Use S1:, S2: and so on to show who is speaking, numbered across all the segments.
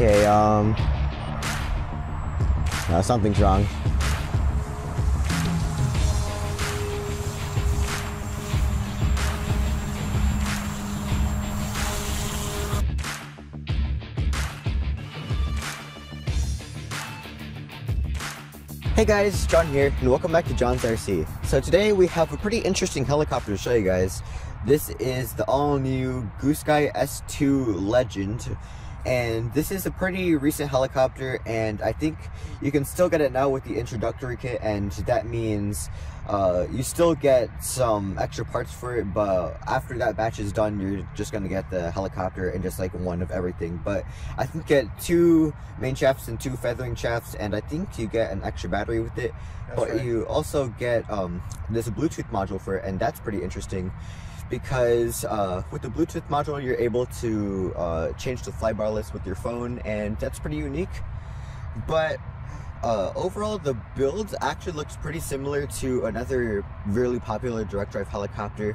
S1: Okay, no, something's wrong. Hey guys, John here, and welcome back to John's RC. So today we have a pretty interesting helicopter to show you guys. This is the all-new Goosky S2 Legend, and this is a pretty recent helicopter, and I think you can still get it now with the introductory kit, and that means you still get some extra parts for it, but after that batch is done, you're just gonna get the helicopter and just like one of everything. But I think get 2 main shafts and 2 feathering shafts, and I think you get an extra battery with it. But right, you also get this Bluetooth module for it, and that's pretty interesting because with the Bluetooth module you're able to change the flybar list with your phone, and that's pretty unique. But overall, the build actually looks pretty similar to another really popular direct drive helicopter.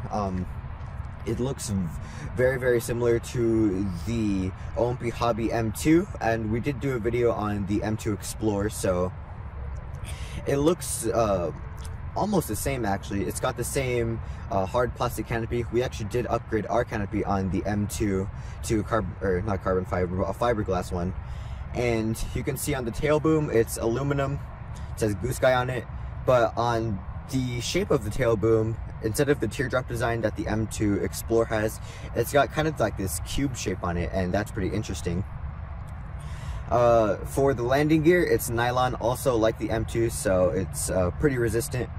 S1: It looks very similar to the OMP Hobby M2, and we did do a video on the M2 Explore, so it looks almost the same actually. It's got the same hard plastic canopy. We actually did upgrade our canopy on the M2 to a fiberglass one. And you can see on the tail boom, it's aluminum. It says Goosky on it, but on the shape of the tail boom, instead of the teardrop design that the M2 Explore has, it's got kind of like this cube shape on it, and that's pretty interesting. For the landing gear, it's nylon, also like the M2, so it's pretty resistant.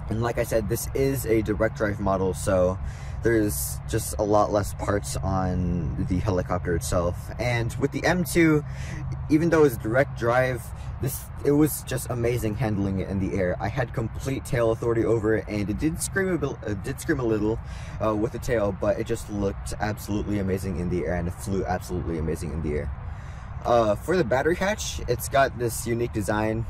S1: And like I said, this is a direct drive model, so there's just a lot less parts on the helicopter itself. And with the M2, even though it's direct drive, it was just amazing handling it in the air. I had complete tail authority over it, and it did scream a little with the tail, but it just looked absolutely amazing in the air, and it flew absolutely amazing in the air. For the battery hatch, it's got this unique design.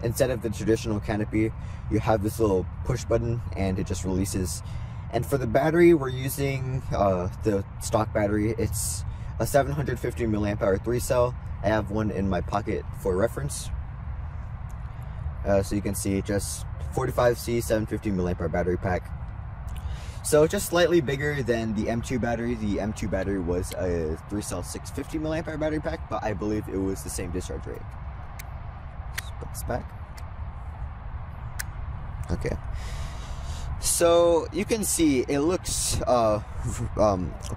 S1: Instead of the traditional canopy, you have this little push button, and it just releases. And for the battery, we're using the stock battery. It's a 750 milliamp hour 3-cell. I have one in my pocket for reference. So you can see just 45C 750 milliamp hour battery pack. So just slightly bigger than the M2 battery. The M2 battery was a 3-cell 650 milliamp hour battery pack, but I believe it was the same discharge rate. Let's put this back. Okay. So you can see it looks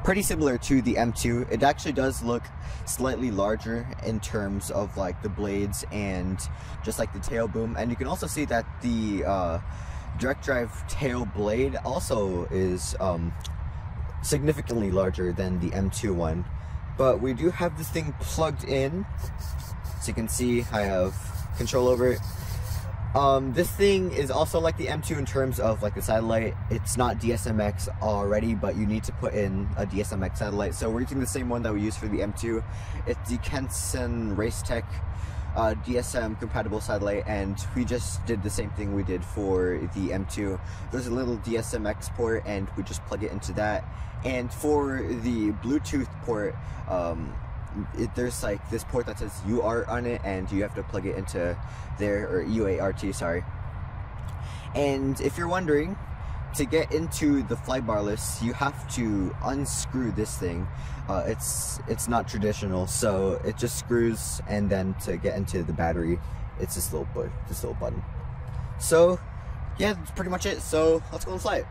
S1: pretty similar to the M2. It actually does look slightly larger in terms of like the blades and just like the tail boom. And you can also see that the direct drive tail blade also is significantly larger than the M2 one. But we do have this thing plugged in, so you can see I have control over it. This thing is also like the M2 in terms of like the satellite. It's not DSMX already, but you need to put in a DSMX satellite. So we're using the same one that we use for the M2. It's the Kensun Racetek DSM compatible satellite, and we just did the same thing we did for the M2. There's a little DSMX port, and we just plug it into that. And for the Bluetooth port, there's like this port that says UART on it, and you have to plug it into there, or UART, sorry. And if you're wondering, to get into the flybar list, you have to unscrew this thing. It's not traditional, so it just screws, and then to get into the battery, it's this little button. So yeah, that's pretty much it. So let's go and fly it.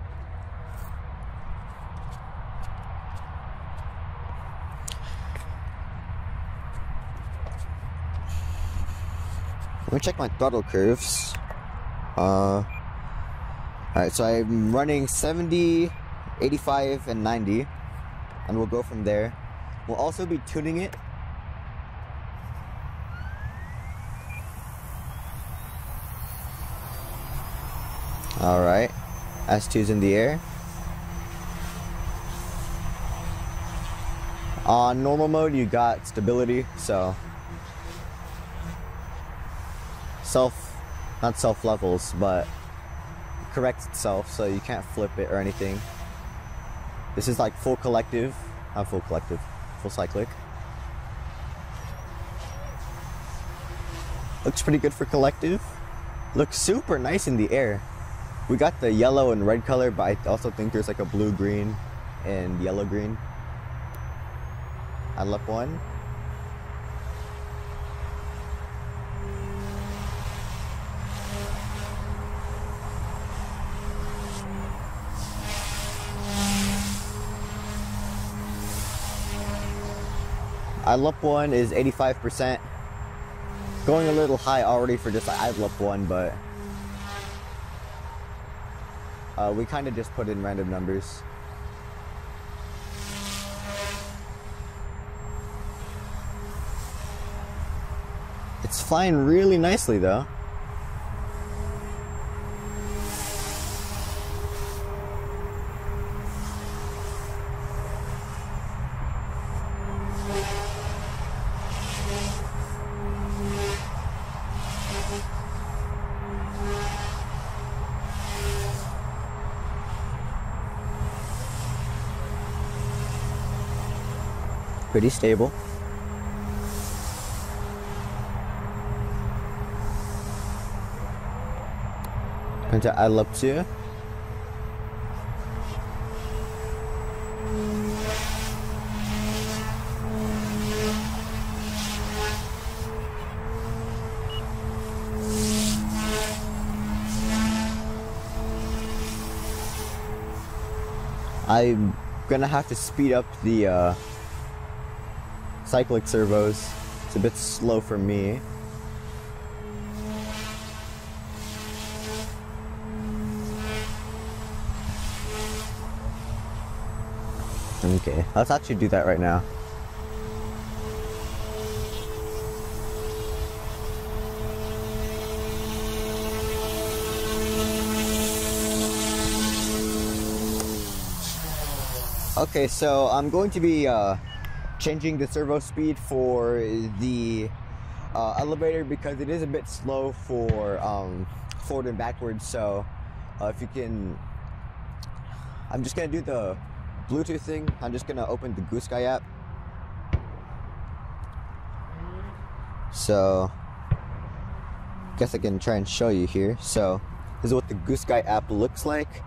S1: Let me check my throttle curves. Alright, so I'm running 70, 85, and 90, and we'll go from there. We'll also be tuning it. Alright, S2's in the air. On normal mode, you got stability, so not self levels, but corrects itself, so you can't flip it or anything. This is like full collective, not full collective, full cyclic. Looks pretty good for collective. Looks super nice in the air. We got the yellow and red color, but I also think there's like a blue-green and yellow-green. I left one. Idle-up one is 85%. Going a little high already for just idle-up one, but we kind of just put in random numbers. It's flying really nicely though. Pretty stable. Into idle-up 2. I'm gonna have to speed up the cyclic servos. It's a bit slow for me. Okay, let's actually do that right now. Okay, so I'm going to be changing the servo speed for the elevator because it is a bit slow for forward and backwards. So if you can, I'm just gonna do the Bluetooth thing. I'm just gonna open the Goosky app. So guess I can try and show you here. So this is what the Goosky app looks like.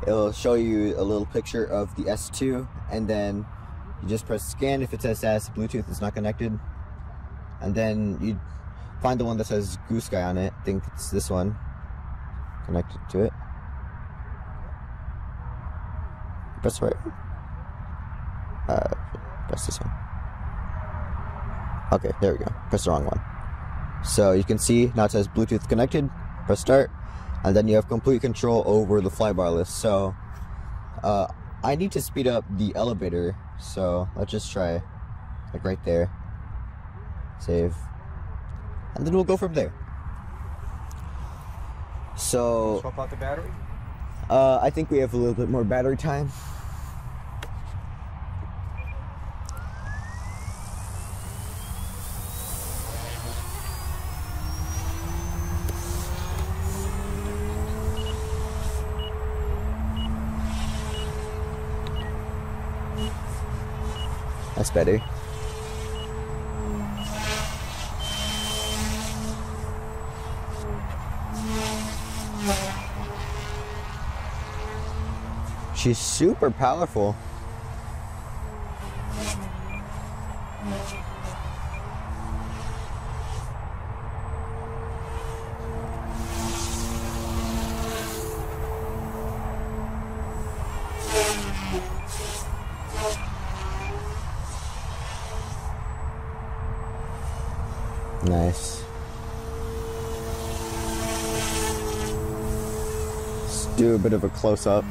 S1: It'll show you a little picture of the S2, and then you just press scan. If it says Bluetooth is not connected, and then you find the one that says Goosky on it. I think it's this one connected to it. Press the right one. Press this one. Okay, there we go. Press the wrong one. So you can see now it says Bluetooth connected. Press start, and then you have complete control over the flybar list. So I need to speed up the elevator, so let's just try like right there. Save, and then we'll go from there. So
S2: swap out the battery.
S1: I think we have a little bit more battery time. That's better. She's super powerful. Nice. Let's do a bit of a close-up.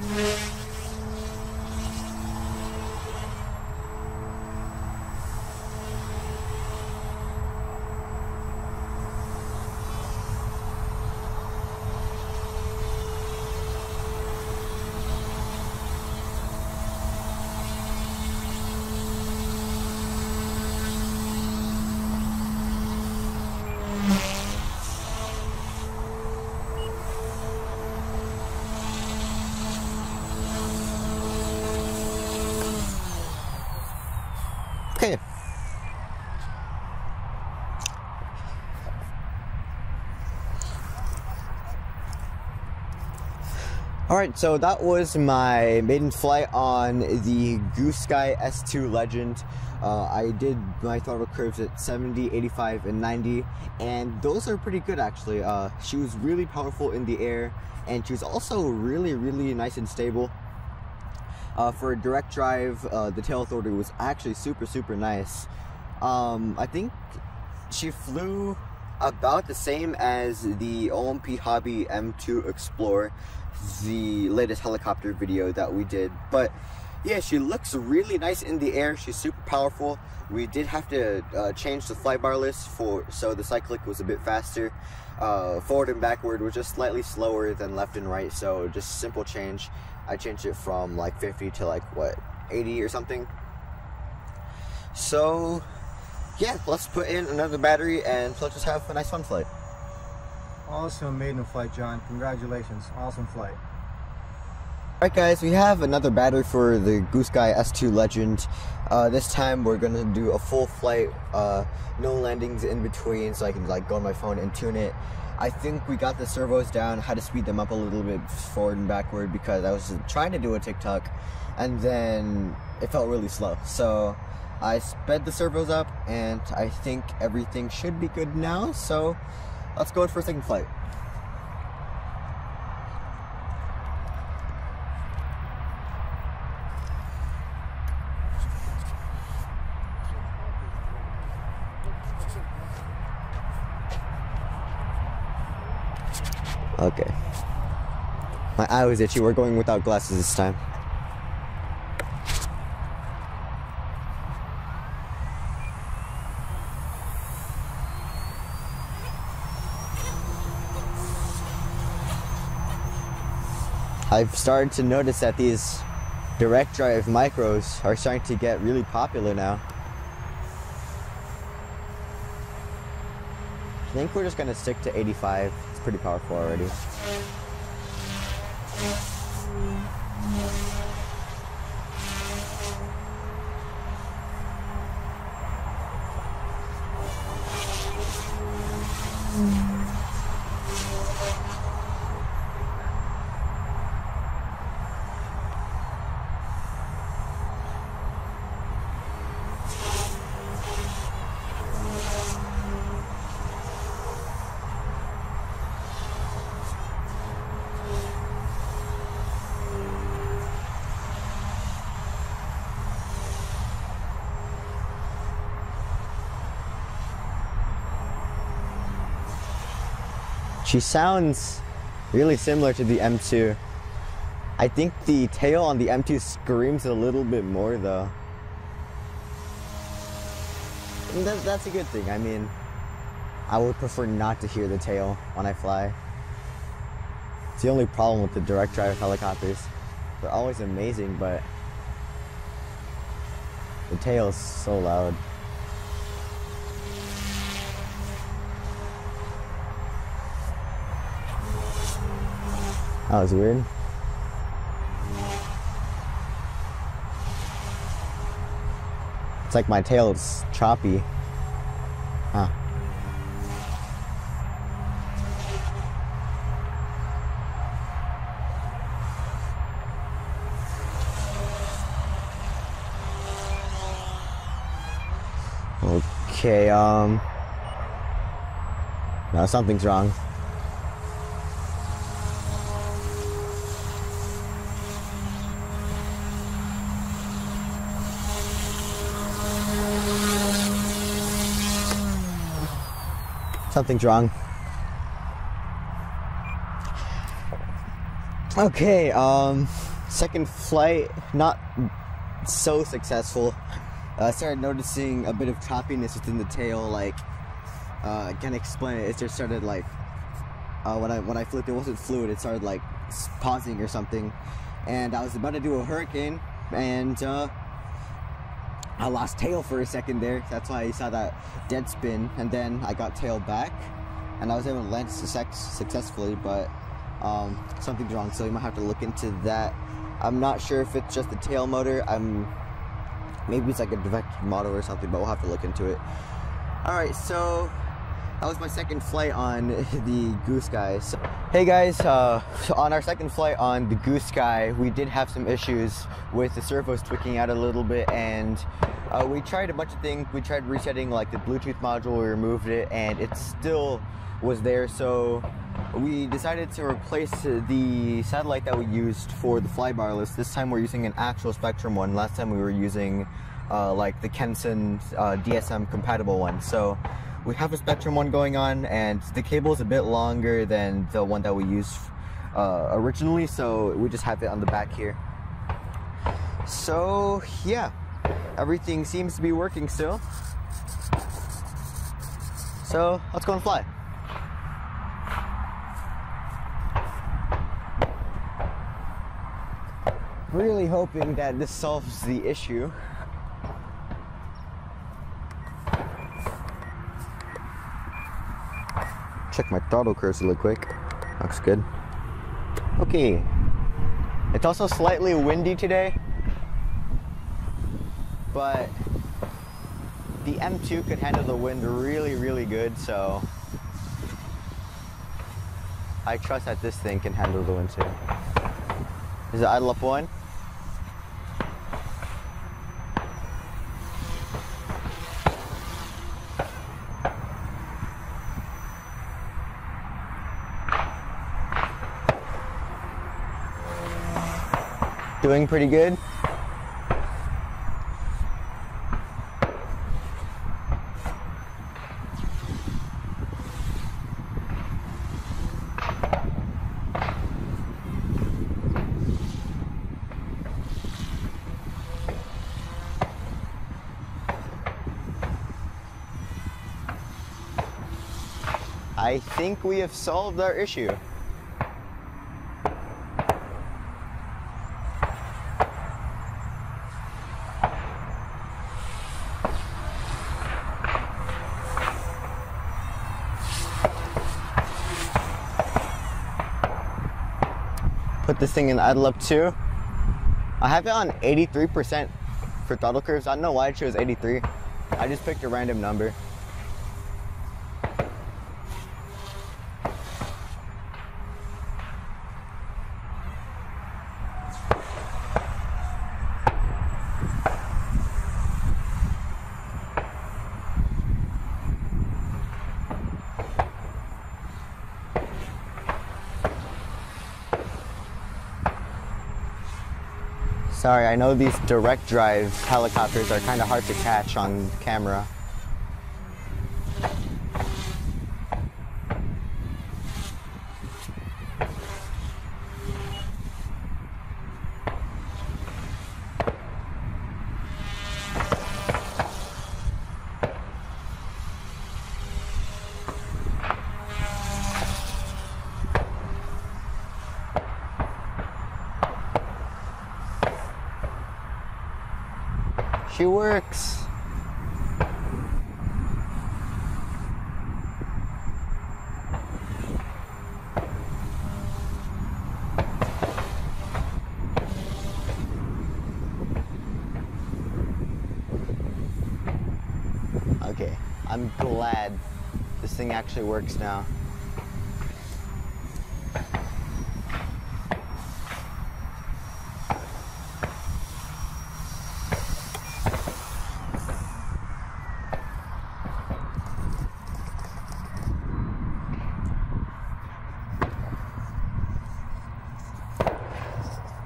S1: Okay. Alright, so that was my maiden flight on the Goosky S2 Legend. I did my throttle curves at 70, 85, and 90, and those are pretty good actually. She was really powerful in the air, and she was also really nice and stable. For a direct drive, the tail authority was actually super nice. I think she flew about the same as the OMP Hobby M2 Explore, the latest helicopter video that we did. But yeah, she looks really nice in the air. She's super powerful. We did have to change the flybar list so the cyclic was a bit faster. Forward and backward was just slightly slower than left and right, so just simple change. I changed it from like 50 to like what, 80 or something. So yeah, let's put in another battery and let's just have a nice fun flight.
S2: Awesome maiden flight, John. Congratulations. Awesome flight.
S1: Alright guys, we have another battery for the Goosky S2 Legend. This time we're gonna do a full flight, no landings in between, so I can like go on my phone and tune it. I think we got the servos down, had to speed them up a little bit forward and backward because I was trying to do a TikTok and then it felt really slow. So I sped the servos up and I think everything should be good now. So let's go for a second flight. Okay. My eye was itchy. We're going without glasses this time. I've started to notice that these direct drive micros are starting to get really popular now. I think we're just gonna stick to 85. It's pretty powerful already. She sounds really similar to the M2. I think the tail on the M2 screams a little bit more though. And that's a good thing. I mean, I would prefer not to hear the tail when I fly. It's the only problem with the direct drive helicopters. They're always amazing, but the tail is so loud. That was weird. It's like my tail is choppy. Huh. Okay, no, something's wrong. Something's wrong. Okay, second flight, not so successful. I started noticing a bit of choppiness within the tail, like, I can't explain it, it just started like, when I flipped, it wasn't fluid, it started like pausing or something, and I was about to do a hurricane, and I lost tail for a second there. That's why you saw that dead spin, and then I got tail back and I was able to land successfully, but something's wrong, so you might have to look into that. I'm not sure if it's just the tail motor. Maybe it's like a defective model or something, but we'll have to look into it. Alright, so That was my second flight on the Goosky. So, hey guys, so on our second flight on the Goosky, we did have some issues with the servos tweaking out a little bit, and we tried a bunch of things. We tried resetting like the Bluetooth module, we removed it, and it still was there. So we decided to replace the satellite that we used for the flybarless. This time we're using an actual Spektrum one. Last time we were using like the Kensun DSM compatible one. So we have a Spektrum one going on, and the cable is a bit longer than the one that we used originally, so we just have it on the back here. So yeah, everything seems to be working still. So let's go and fly. Really hoping that this solves the issue. Check my throttle curves really quick. Looks good. Okay. It's also slightly windy today, but the M2 could handle the wind really good, so I trust that this thing can handle the wind too. Is it idle up one? Doing pretty good. I think we have solved our issue. Put this thing in idle up 2. I have it on 83% for throttle curves. I don't know why it chose 83. I just picked a random number. Sorry, I know these direct drive helicopters are kind of hard to catch on camera. She works. Okay, I'm glad this thing actually works now.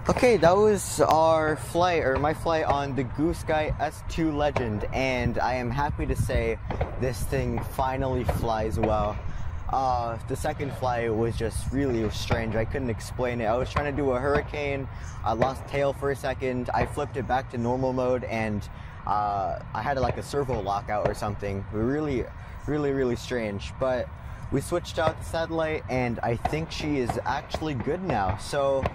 S1: Okay, that was our flight, or my flight on the Goosky S2 Legend, and I am happy to say this thing finally flies well. The second flight was just really strange. I couldn't explain it. I was trying to do a hurricane. I lost tail for a second. I flipped it back to normal mode, and I had like a servo lockout or something. Really strange. But we switched out the satellite, and I think she is actually good now. So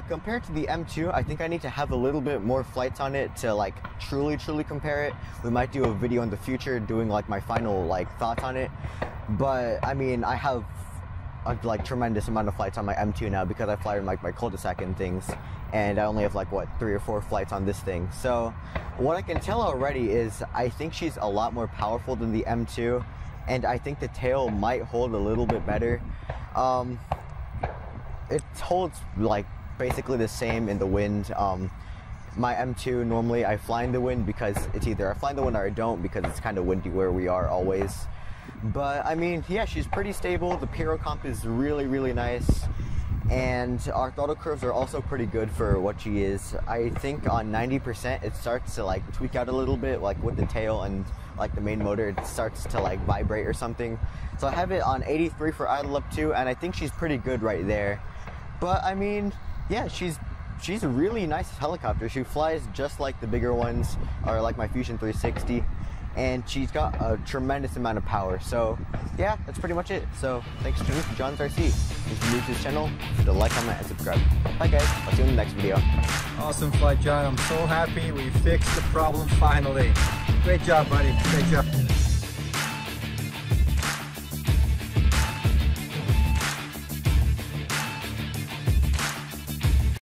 S1: compared to the M2, I think I need to have a little bit more flights on it to like truly compare it. We might do a video in the future doing like my final like thoughts on it. But I mean, I have a like tremendous amount of flights on my M2 now because I fly in like my cul-de-sac and things, and I only have like what 3 or 4 flights on this thing. So what I can tell already is I think she's a lot more powerful than the M2, and I think the tail might hold a little bit better. It holds like basically the same in the wind. My M2, normally I fly in the wind because it's either I fly in the wind or I don't, because it's kind of windy where we are always. But I mean, yeah, she's pretty stable. The pyro comp is really, really nice. And our throttle curves are also pretty good for what she is. I think on 90% it starts to like tweak out a little bit, like with the tail and like the main motor, it starts to like vibrate or something. So I have it on 83 for idle up to, and I think she's pretty good right there. But I mean, yeah, she's a really nice helicopter. She flies just like the bigger ones, or like my Fusion 360. And she's got a tremendous amount of power. So yeah, that's pretty much it. So thanks for tuning in to John's RC. If you're new to this channel, hit a like, comment, and subscribe. Bye guys, I'll see you in the next video.
S2: Awesome flight, John. I'm so happy we fixed the problem finally. Great job, buddy. Great job.